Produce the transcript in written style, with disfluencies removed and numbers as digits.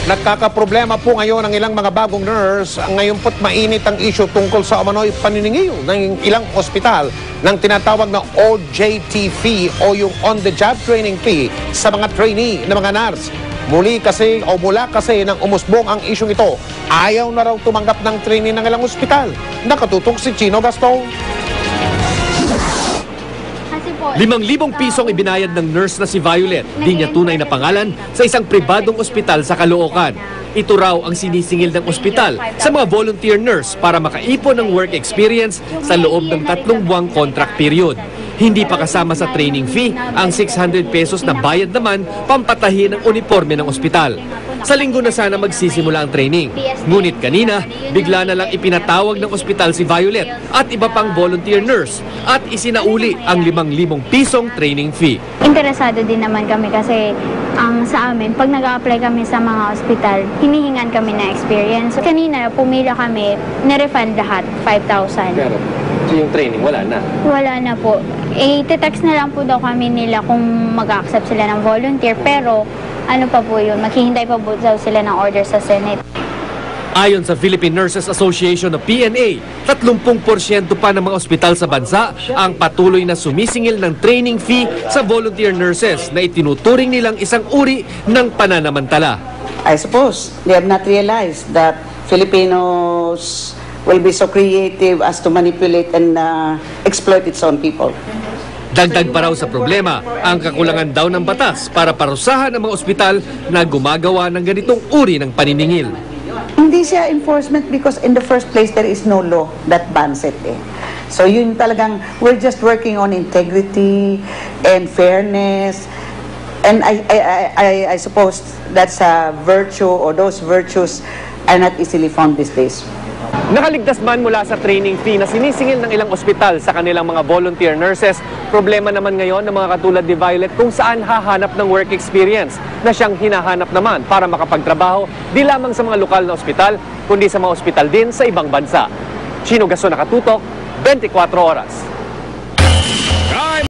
Nagkakaproblema po ngayon ang ilang mga bagong nurse. Ngayon po't mainit ang issue tungkol sa umano'y paniningil ng ilang ospital ng tinatawag na OJT fee o yung on-the-job training fee sa mga trainee na mga nurse. Mula kasi nang umusbong ang isyong ito, ayaw na raw tumanggap ng trainee ng ilang ospital. Nakatutok si Chino Gastong. 5,000 pisong ibinayad ng nurse na si Violet, di niya tunay na pangalan, sa isang pribadong ospital sa Caloocan. Ito raw ang sinisingil ng ospital sa mga volunteer nurse para makaipon ng work experience sa loob ng 3 buwang contract period. Hindi pa kasama sa training fee ang 600 pesos na bayad naman pampatahi ng uniforme ng ospital. Sa linggo na sana magsisimula ang training. Ngunit kanina, bigla na lang ipinatawag ng ospital si Violet at iba pang volunteer nurse at isinauli ang 5,000 pisong training fee. Interesado din naman kami kasi ang sa amin, pag nag-a-apply kami sa mga ospital, hinihingan kami na experience. Kanina, pumila kami, nirefund lahat, 5,000. Pero yung training, wala na? Wala na po. Text na lang po daw kami nila kung mag-accept sila ng volunteer, pero ano pa po yun, maghihintay pa po daw sila ng order sa Senate. Ayon sa Philippine Nurses Association o PNA, 30% pa ng mga ospital sa bansa ang patuloy na sumisingil ng training fee sa volunteer nurses na itinuturing nilang isang uri ng pananamantala. I suppose they have not realized that Filipinos will be so creative as to manipulate and exploit its own people. Dagdag pa raw sa problema ang kakulangan daw ng batas para parusahan ang mga ospital na gumagawa ng ganitong uri ng paniningil. Hindi siya enforcement because in the first place there is no law that bans it. So yun talagang, we're just working on integrity and fairness. And I suppose that's a virtue, or those virtues are not easily found these days. Nakaligtas man mula sa training fee na sinisingil ng ilang ospital sa kanilang mga volunteer nurses, problema naman ngayon ng mga katulad ni Violet kung saan hahanap ng work experience na siyang hinahanap naman para makapagtrabaho di lamang sa mga lokal na ospital, kundi sa mga ospital din sa ibang bansa. Chino Gastong, Nakatutok, 24 Oras.